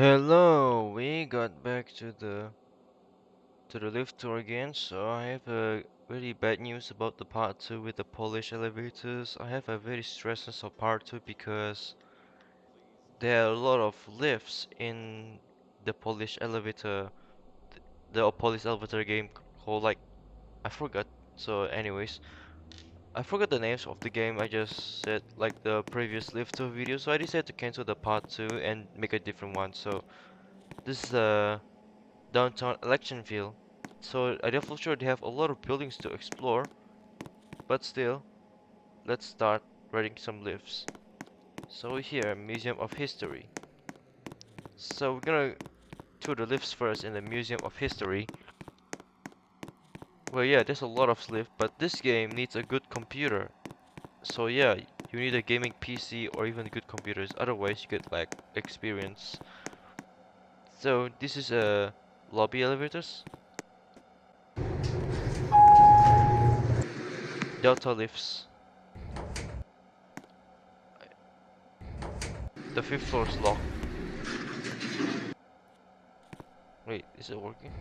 Hello, we got back to the lift tour again. So I have a really bad news about the part 2 with the Polish elevators. I have a very stressed of part 2 because there are a lot of lifts in the Polish elevator, the Polish elevator game called like I forgot. So anyways, I forgot the names of the game. I just said like the previous lift tour video. So I decided to cancel the part 2 and make a different one. So this is downtown Electionville. So I definitely sure they have a lot of buildings to explore, but still, let's start writing some lifts. So here, Museum of History. So we're gonna tour the lifts first in the Museum of History. Well, yeah, there's a lot of lifts, but this game needs a good computer. So yeah, you need a gaming PC or even good computers, otherwise you get like experience. So this is a lobby elevators, Delta lifts. The fifth floor is locked. Wait, is it working?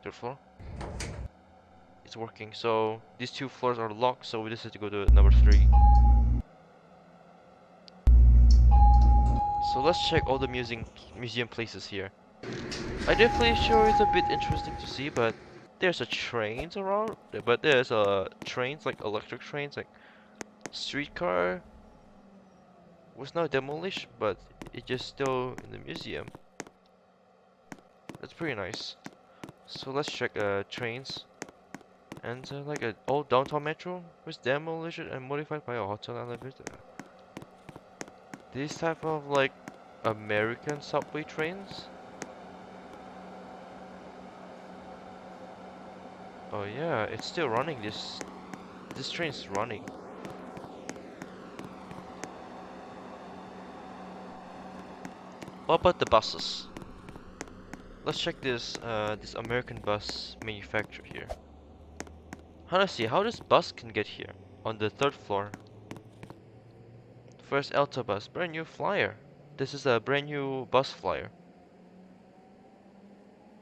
Third floor? It's working. So these two floors are locked, so we decided to go to number 3. So let's check all the museum places here. I definitely sure it's a bit interesting to see, but there's a trains around, but there's trains like electric trains, like streetcar was not demolished, but it's just still in the museum. That's pretty nice. So let's check trains. And like an old downtown metro was demolished and modified by a hotel elevator. These type of like American subway trains? Oh yeah, it's still running. This train's running. What about the buses? Let's check this American bus manufacturer here. Honestly, how this bus can get here? On the 3rd floor. First Alta bus, brand new flyer. This is a brand new bus flyer.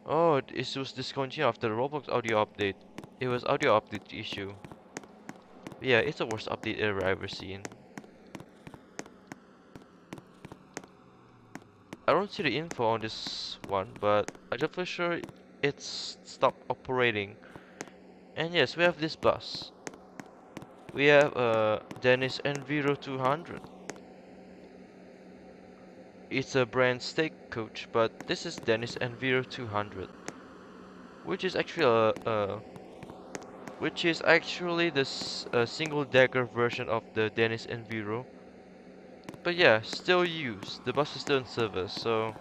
Oh, it was discontinued after the Roblox audio update. It was audio update issue. Yeah, it's the worst update ever I've ever seen. I don't see the info on this one, but I'm definitely sure it's stopped operating. And yes, we have this bus. We have Dennis Enviro 200. It's a brand steak coach, but this is Dennis Enviro 200, which is actually the single decker version of the Dennis Enviro. But yeah, still used. The bus is still in service. So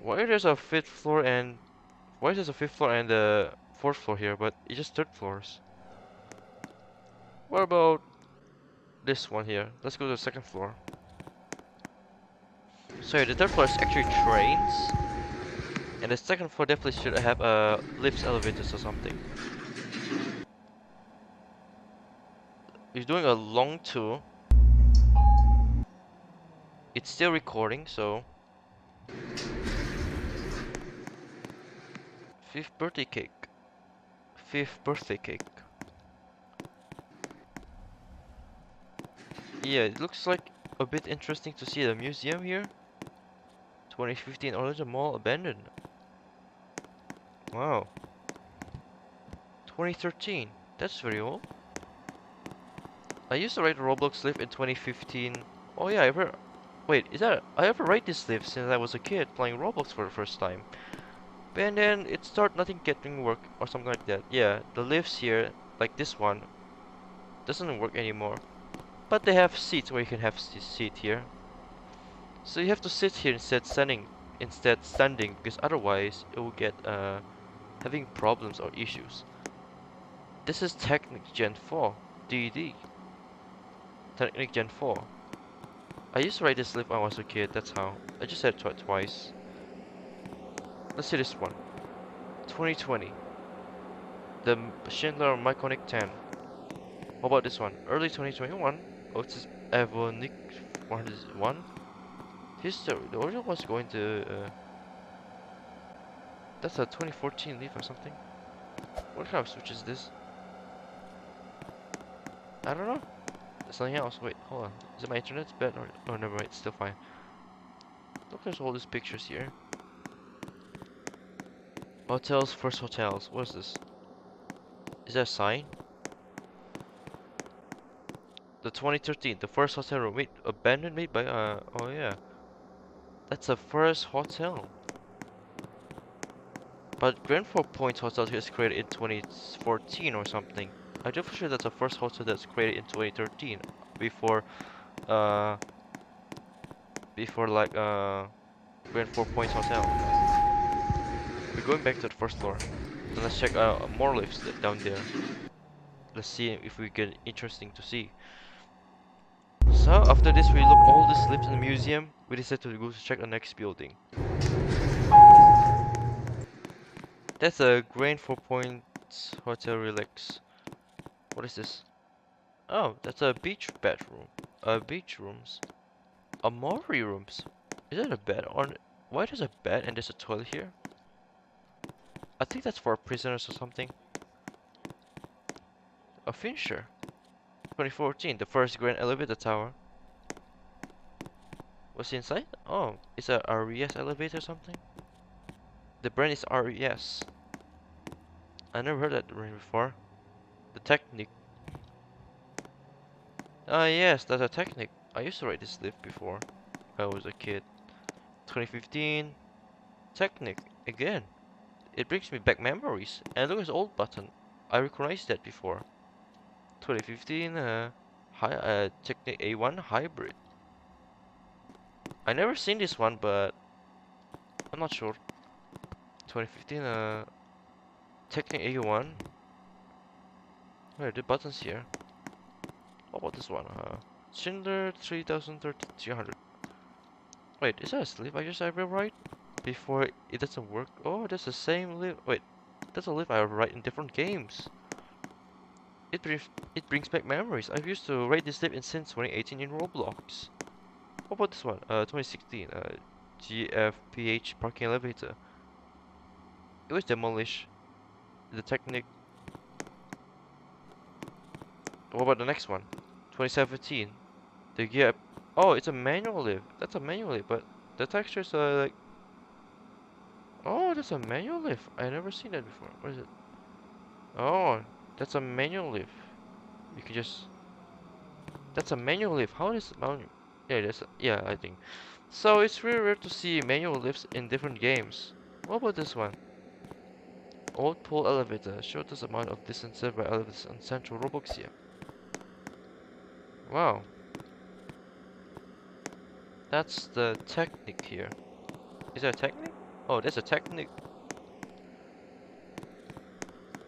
why there's a fifth floor and a fourth floor here, but it's just third floors? What about this one here? Let's go to the second floor. So yeah, the third floor is actually trains, and the second floor definitely should have lifts, elevators, or something. We're doing a long tour. It's still recording, so fifth birthday cake. Fifth birthday cake. Yeah, it looks like a bit interesting to see the museum here. 2015 Orlando Mall abandoned. Wow. 2013. That's very old. I used to write a Roblox live in 2015. Oh yeah, I ever write this live since I was a kid playing Roblox for the first time. And then it started nothing getting work or something like that. Yeah, the lifts here, like this one, doesn't work anymore. But they have seats where you can have seat here. So you have to sit here instead standing because otherwise it will get having problems or issues. This is Technic Gen 4 DD. Technic Gen 4. I used to write this live when I was a kid, that's how. I just said it twice. Let's see this one. 2020. The Schindler Myconic 10. What about this one? Early 2021. Oh, it's Evonik 101. History. The original was going to. That's a 2014 Leaf or something. What kind of switch is this? I don't know. There's something else. Wait, hold on. Is it my internet's bad or? Oh, never mind. It's still fine. Look, there's all these pictures here. Hotels, first hotels. What is this? Is that a sign? The 2013, the first hotel room. Wait, abandoned made by oh yeah. That's the first hotel. But Grand Four Points Hotel here is created in 2014 or something. I do for sure that's the first hotel that's created in 2013. Before uh before like Grand Four Points Hotel. We're going back to the first floor. Then let's check more lifts down there. Let's see if we get interesting to see. So after this we look all the lifts in the museum. We decided to go to check the next building. That's a Grand Four Points Hotel Relax. What is this? Oh, that's a beach bedroom. Beach rooms. Amori rooms. Is that a bed on? Why there's a bed and there's a toilet here? I think that's for prisoners or something. A Fincher. 2014, the first grand elevator tower. What's inside? Oh, it's a RES elevator or something? The brand is RES. I never heard that brand before. The Technic. Ah yes, that's a Technic. I used to ride this lift before. When I was a kid. 2015. Technic. Again. It brings me back memories. And look at this old button. I recognized that before. 2015 Technic A1 Hybrid. I never seen this one, but I'm not sure. 2015 Technic A1. Where are the buttons here? What about this one? Schindler 3300. Wait, is that a sleeve I will write? Before it doesn't work. Oh, that's the same live. Wait, that's a live I write in different games. It brings back memories. I've used to write this live in since 2018 in Roblox. What about this one? 2016. GFPH parking elevator. It was demolished. The Technic. What about the next one? 2017. The gear. Oh, it's a manual lift. That's a manual lift, but the textures are like. Oh, that's a manual lift. I never seen that before. What is it? Oh, that's a manual lift. You can just. That's a manual lift. How is manual? Yeah, yeah, I think. So it's really rare to see manual lifts in different games. What about this one? Old pole elevator. Showed us amount of distance served by elevators on Central Roboxia. Wow, that's the Technic here. Is that a Technic? Oh, that's a Technic.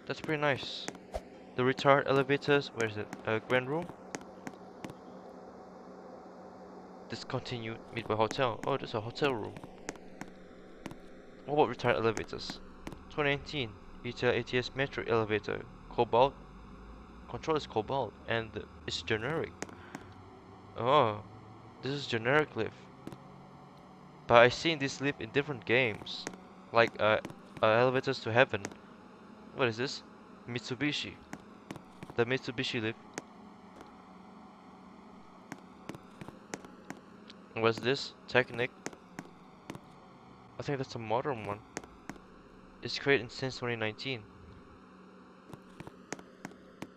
That's pretty nice. The retard elevators. Where is it? Grand room. Discontinued. Midway Hotel. Oh, there's a hotel room. What about retired elevators? 2019 ETL ATS Metro elevator. Cobalt. Control is Cobalt and it's generic. Oh, this is generic lift. But I've seen this lift in different games. Like Elevators to Heaven. What is this? Mitsubishi. The Mitsubishi lift. And what's this? Technic. I think that's a modern one. It's created since 2019.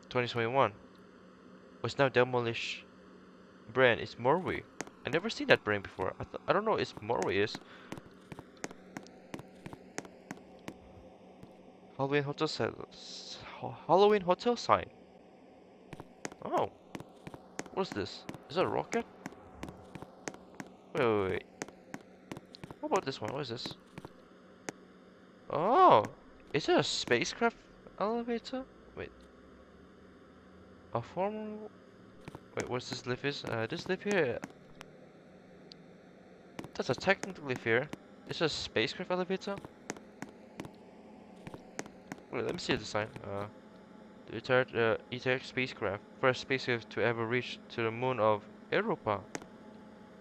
2021. Was now demolished. Brand is Morway. I never seen that brand before. I don't know if Morway is. Halloween hotel Halloween hotel sign. Oh, what's this? Is that a rocket? Wait. What about this one? What is this? Oh, is it a spacecraft elevator? Wait, a formal. Wait, what's this lift is? This lift here. That's a technical lift here. It's a spacecraft elevator. Wait, let me see the design. The retired ETX spacecraft, first spacecraft to ever reach to the moon of Europa.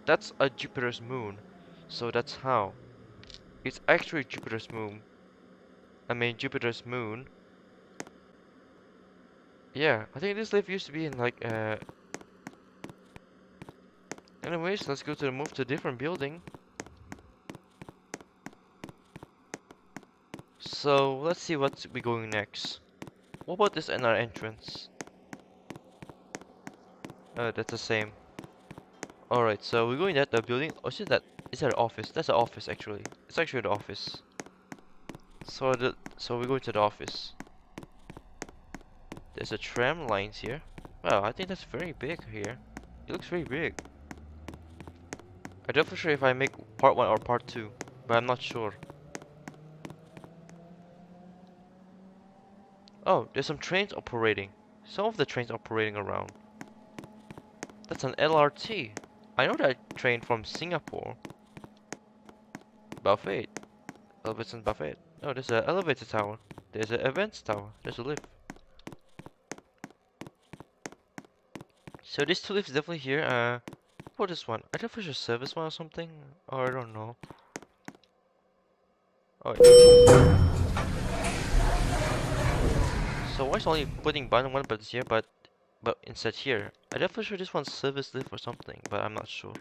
That's a Jupiter's moon. So that's how. It's actually Jupiter's moon. I mean Jupiter's moon. Yeah, I think this lift used to be in like anyways, let's go to the move to a different building. So let's see what's we going next. What about this in our entrance? That's the same. Alright, so we're going at the building. Oh, is that? Is that an office? That's an office actually. It's actually the office. So we're going to the office. There's a tram lines here. Wow, I think that's very big here. It looks very big. I'm definitely sure if I make part 1 or part 2, but I'm not sure. Oh, there's some trains operating. Some of the trains operating around. That's an LRT. I know that train from Singapore. Buffet. Elevator and Buffet. Oh, there's an elevator tower. There's an events tower. There's a lift. So these two lifts definitely here. For this one, I don't know if it's a service one or something, or I don't know. Oh, so why is only putting button one buttons here, but instead here? I definitely sure this one's service lift or something, but I'm not sure.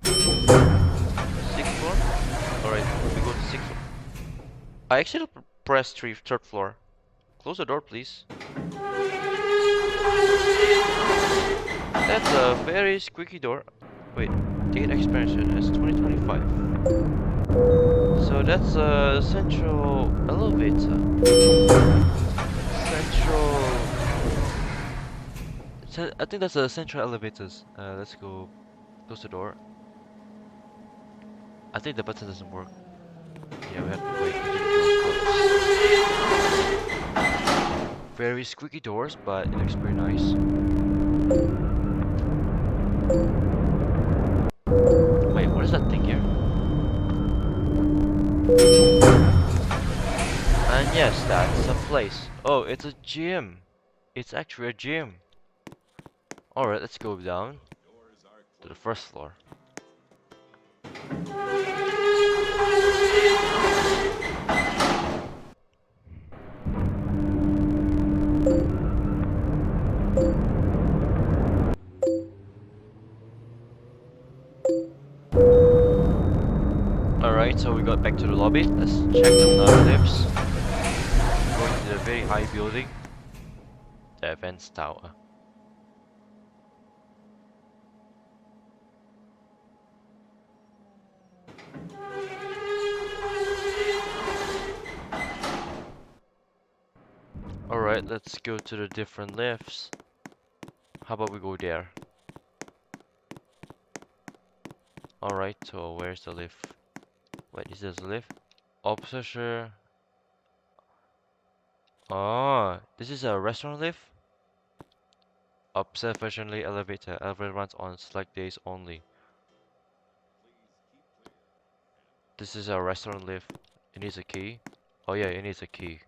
Sixth floor. All right, we go to sixth floor. I actually pressed third floor. Close the door, please. That's a very squeaky door. Wait, date expansion is 2025. So that's a central elevator. Central. I think that's a central elevators. Let's go close the door. I think the button doesn't work. Yeah, we have to wait until the door closes. Very squeaky doors, but it looks pretty nice. Wait, what is that thing here? And yes, that's a place. Oh, it's a gym. It's actually a gym. Alright, let's go down to the first floor. Alright, so we got back to the lobby. Let's check the lifts. Going to the very high building. The events tower. Alright, let's go to the different lifts. How about we go there? Alright, so where's the lift? Wait, is this a lift? Officer. Oh, this is a restaurant lift? Observationally elevator. Elevator runs on select days only. This is a restaurant lift. It needs a key. Oh yeah, it needs a key.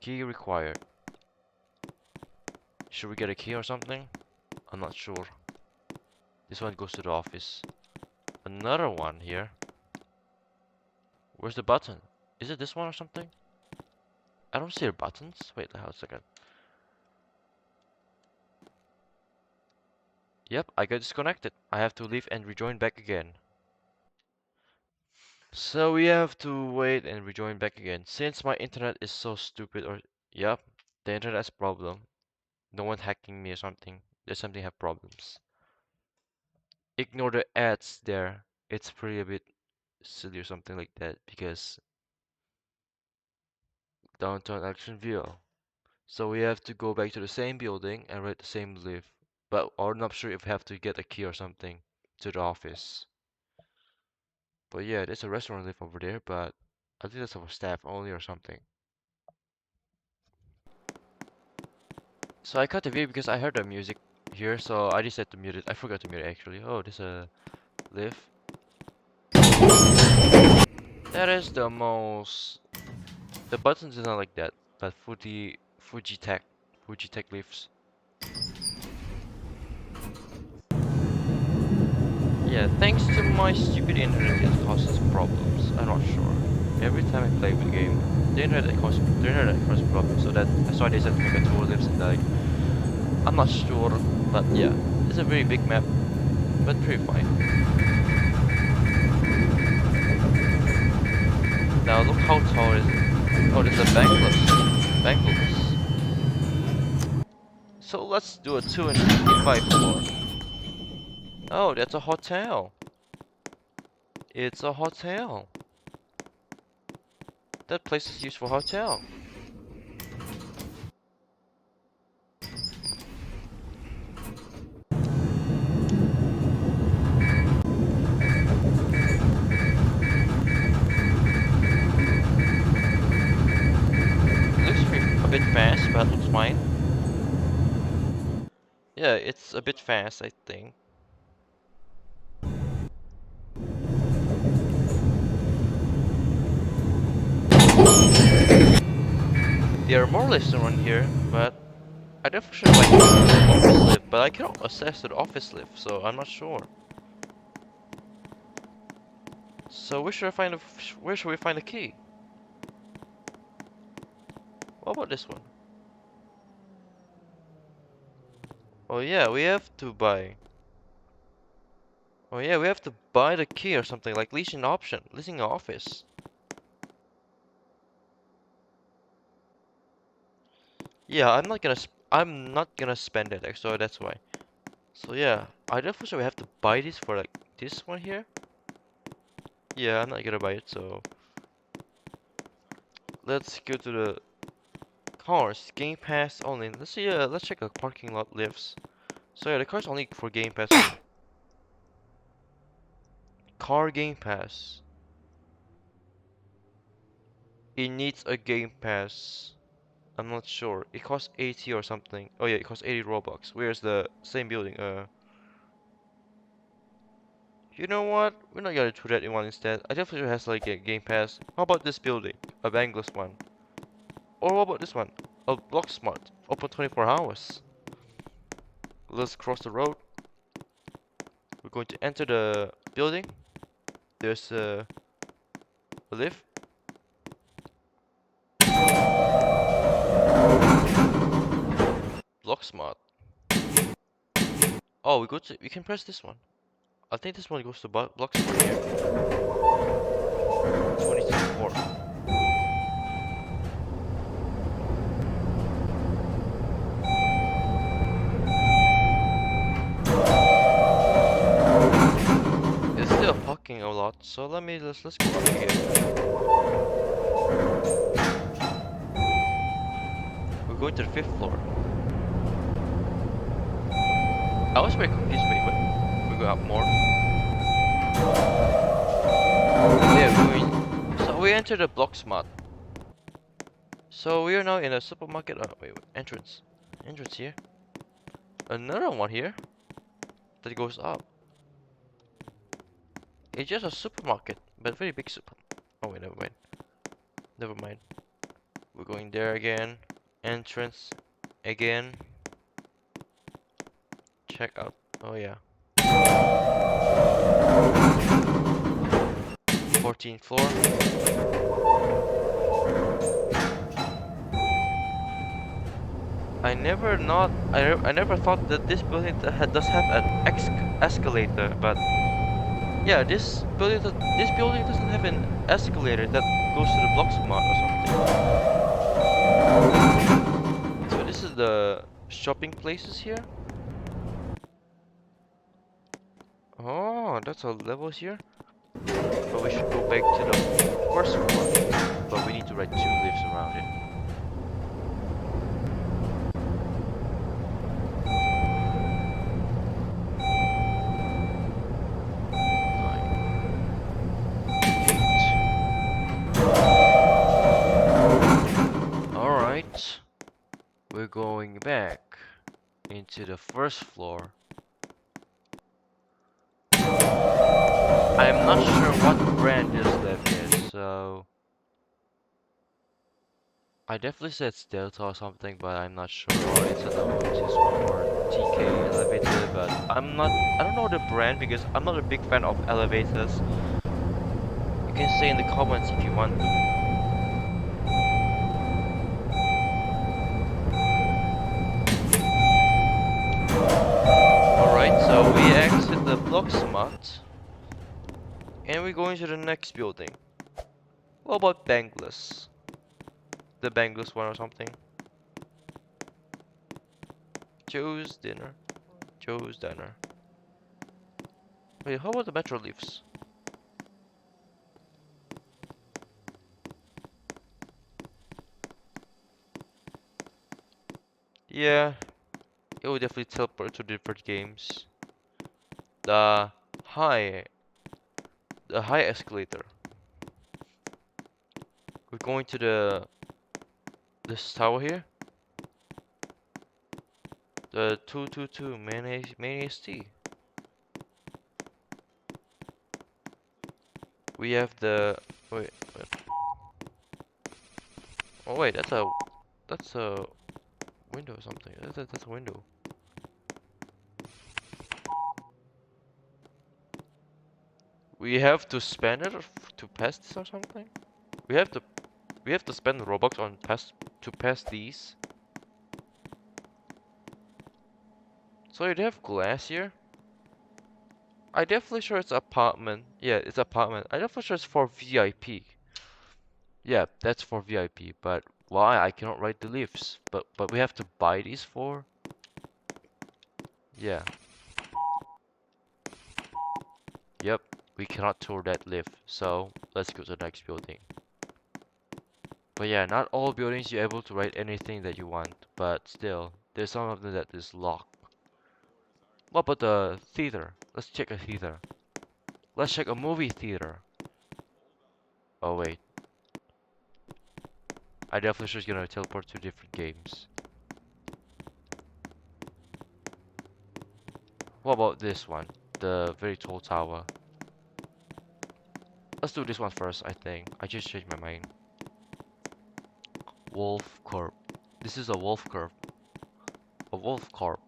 Key required. Should we get a key or something? I'm not sure. This one goes to the office. Another one here. Where's the button? Is it this one or something? I don't see the buttons. Wait, hold on a second. Yep, I got disconnected. I have to leave and rejoin back again. So we have to wait and rejoin back again. Since my internet is so stupid or... Yep, the internet has problem. No one hacking me or something. There's something have problems. Ignore the ads there. It's pretty a bit silly or something like that because downtown Electionville. So we have to go back to the same building and ride the same lift. But I'm not sure if we have to get a key or something to the office. But yeah, there's a restaurant lift over there, but I think that's for staff only or something. So I cut the video because I heard the music here, so I decided to mute it. I forgot to mute it actually. Oh, there's a lift. That is the most... The buttons is not like that, but Fuji Tech lifts. Yeah, thanks to my stupid internet, it causes problems. I'm not sure. Every time I play the game, the internet causes problems. So that's why they said to make a tour lives and like I'm not sure, but yeah, it's a very big map, but pretty fine. Now look how tall is it? Oh, there's a bankless. So let's do a 255 floor. Oh, that's a hotel. It's a hotel. That place is used for hotel. Looks a bit fast, but looks fine. Yeah, it's a bit fast, I think. There are more lifts around here, but I don't for sure if I can access the office lift, but I cannot access to the office lift, so I'm not sure. So where should we find the key? What about this one? Oh yeah, we have to buy. Oh yeah, we have to buy the key or something like leasing an office. Yeah, I'm not gonna spend it, so that's why. So yeah, I definitely sure we have to buy this for like this one here. Yeah, I'm not gonna buy it, so let's go to the cars. Game Pass only. Let's see. Let's check a parking lot lifts. So yeah, the car's only for Game Pass. Car Game Pass. It needs a Game Pass. I'm not sure. It costs 80 or something. Oh yeah, it costs 80 Robux. Where's the same building? You know what? We're not gonna do that in one instead. I definitely has like a Game Pass. How about this building? A bangless one. Or what about this one? A Block Smart. Open 24 hours. Let's cross the road. We're going to enter the building. There's a lift. Block Smart. Oh, we can press this one. I think this one goes to Block Smart here. 2024. It's still parking a lot, so let's go up here. We're going to the 5th floor. I was very confused, but we go up more. Yeah, so we entered the Block Smart. So we are now in a supermarket. Oh, wait, entrance. Entrance here. Another one here that goes up. It's just a supermarket, but very big super. Oh wait, never mind. Never mind. We're going there again. Entrance again. Check out. Oh yeah. 14th floor. I never thought that this building does have an escalator, but yeah, this building doesn't have an escalator that goes to the block smart or something. So this is the shopping places here. Oh, that's all levels here. But we should go back to the first floor. But we need to ride 2 lifts around it. Alright. We're going back into the first floor. I'm not sure what brand this lift is, so I definitely said Delta or something, but I'm not sure. Or it's an Otis one or TK elevator, but I don't know the brand because I'm not a big fan of elevators. You can say in the comments if you want to. Alright, so we exit the block smart and we're going to the next building. What about Bangladesh? The Bangladesh one or something? Joe's dinner. Joe's dinner. Wait, how about the metro lifts? Yeah, it will definitely teleport to different games. The high, the high escalator. We're going to this tower here. The 222 main AST. We have the wait. Oh wait, that's a window or something. That's a window. We have to spend it to pass this or something. We have to we have to spend Robux on pass these. So you have glass here. I definitely sure it's apartment. Yeah, it's apartment. I definitely sure it's for VIP. Yeah, that's for VIP. But why I cannot ride the lifts? But we have to buy these for. Yeah. Yep. We cannot tour that lift. So let's go to the next building. But yeah, not all buildings you're able to ride anything that you want. But still, there's some of them that is locked. What about the theater? Let's check a theater. Let's check a movie theater. Oh wait. I definitely sure it's gonna teleport to different games. What about this one? The very tall tower. Let's do this one first, I think. I just changed my mind. Wolf Corp. This is a Wolf Corp. A Wolf Corp.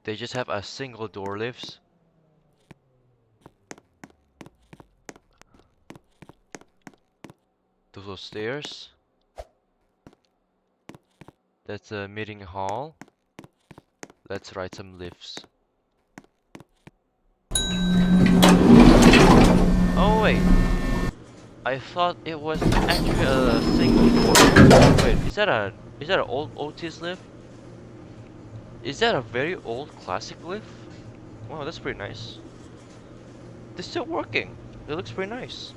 They just have a single door lifts. Those are stairs. That's a meeting hall. Let's ride some lifts. Oh wait. I thought it was actually a single door. Wait, is that an old Otis lift? Is that a very old classic lift? Wow, that's pretty nice. They're still working. It looks pretty nice.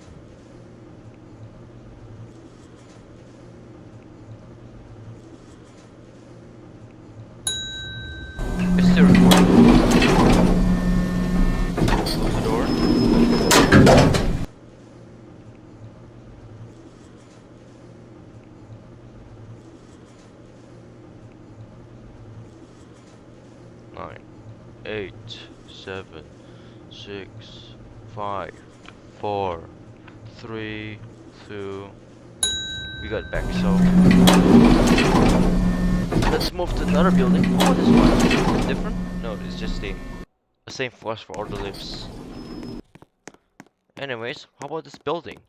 It's still recording. Close the door. 9, 8, 7, 6, 5, 4, 3, 2. We got back, so let's move to another building. Oh, this one is it different? No, it's just the same floors for all the lifts. Anyways, how about this building?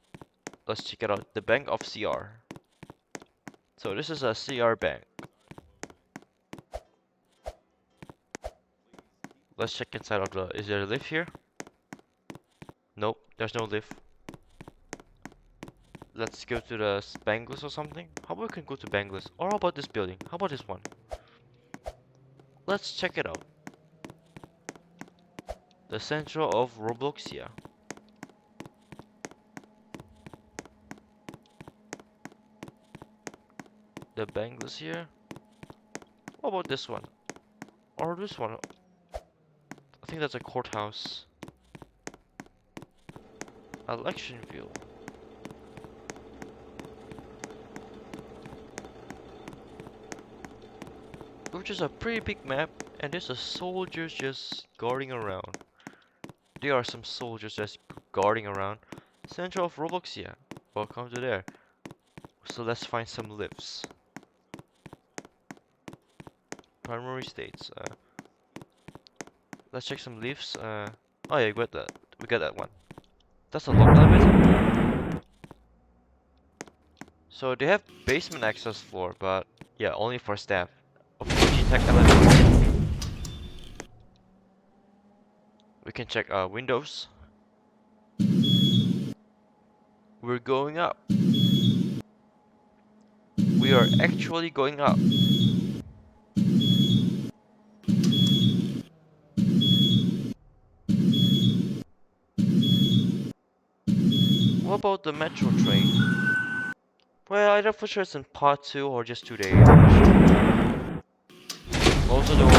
Let's check it out. The Bank of CR. So this is a CR bank. Let's check inside of the. Is there a lift here? Nope, there's no lift. Let's go to the Bangladesh or something. How about we can go to Bangladesh? Or how about this building? How about this one? Let's check it out. The Central of Robloxia. The Bangladesh here. What about this one? Or this one? I think that's a courthouse. Electionville. Which is a pretty big map, and there's a soldiers just guarding around. There are some soldiers just guarding around. Central of Robloxia. welcome to there. So let's find some lifts. Primary states. Let's check some lifts. Oh yeah, we got that. We got that one. That's a locked elevator. So they have basement access floor, but yeah, only for staff. Of Tech elevator. We can check windows. We're going up. We are actually going up. What about the metro train? Well, I don't for sure it's in part 2 or just today. I'm not sure. Close the door.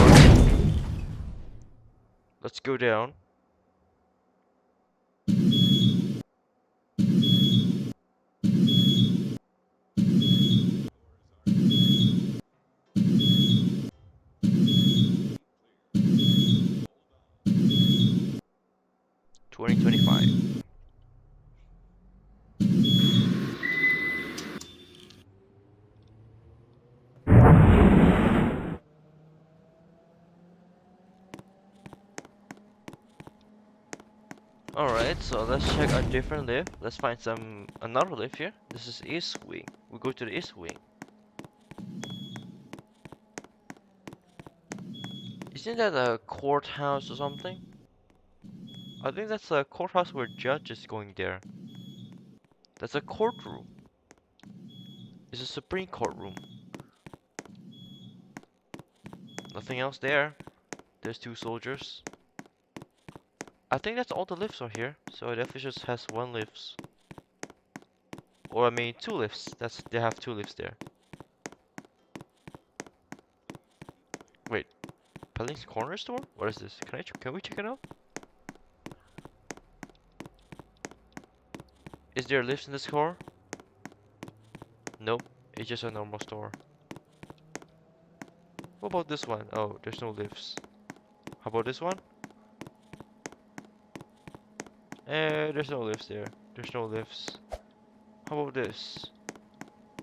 Let's go down. $20.25. Alright, so let's check a different lift. Let's find another lift here. This is East Wing. We go to the East Wing. Isn't that a courthouse or something? I think that's a courthouse where judge is going there. That's a courtroom. It's a Supreme Court room. Nothing else there. There's 2 soldiers. I think that's all the lifts are here. So it definitely just has 1 lifts. Or I mean 2 lifts. They have 2 lifts there. Wait, Pelling's Corner Store? What is this? Can we check it out? Is there a lift in this car? Nope, it's just a normal store. What about this one? Oh, there's no lifts. How about this one? There's no lifts there. There's no lifts. How about this?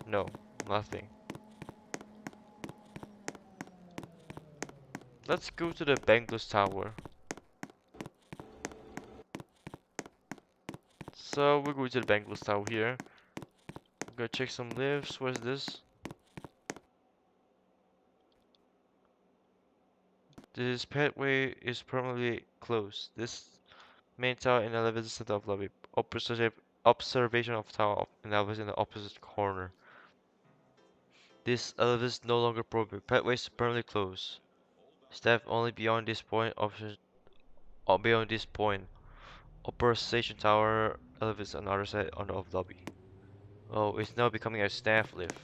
No, nothing. Let's go to the Bankless Tower. So we're going to the Bankless Tower here. Go check some lifts. What is this? This pathway is permanently closed. This main tower in the elevator center of lobby. Observation of tower and elevator in the opposite corner. This elevator is no longer appropriate. Pathways permanently closed. Staff only beyond this point. Option beyond this point. Upper station tower elevators on the other side of lobby. Oh, it's now becoming a staff lift.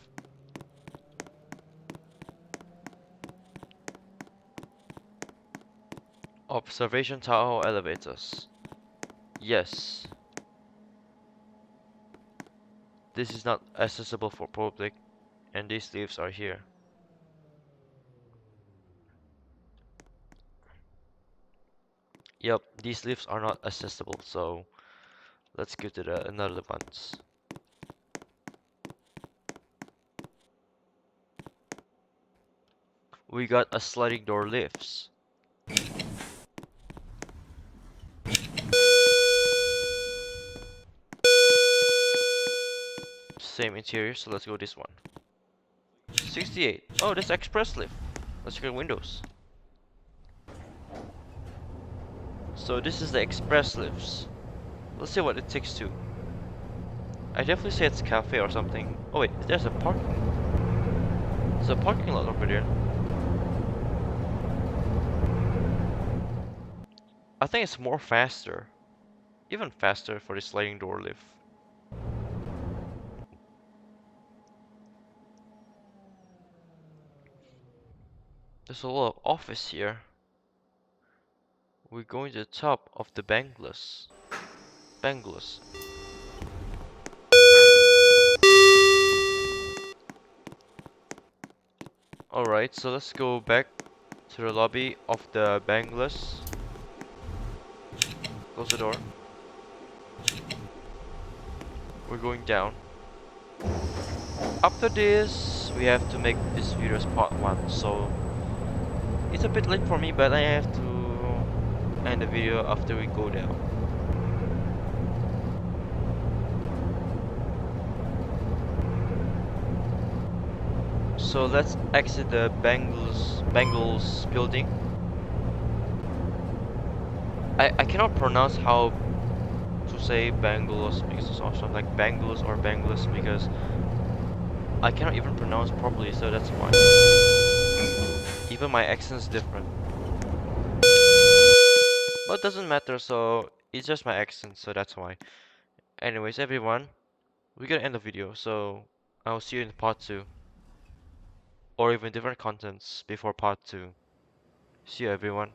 Observation tower elevators. Yes. This is not accessible for public, and these lifts are here. Yep, these lifts are not accessible, so let's go to the another ones. We got a sliding door lifts. Same interior, so let's go this one. 68. Oh, that's express lift. Let's check the windows. So this is the express lifts. Let's see what it takes to. I definitely say it's cafe or something. Oh wait, there's a parking. There's a parking lot over there. I think it's more faster. Even faster for the sliding door lift. There's a lot of office here. We're going to the top of the Bangless. Bangless. Alright, so let's go back to the lobby of the Bangless. Close the door. we're going down. After this, we have to make this video as part 1, so it's a bit late for me, but I have to end the video after we go down. So let's exit the Bengals building. I cannot pronounce how to say Bengals because it's also like Bengals or Bengals because I cannot even pronounce properly, so that's why. Even my accent's different. But it doesn't matter, so it's just my accent, so that's why. Anyways, everyone, we're gonna end the video, so I'll see you in part 2. Or even different contents before part 2. See you everyone.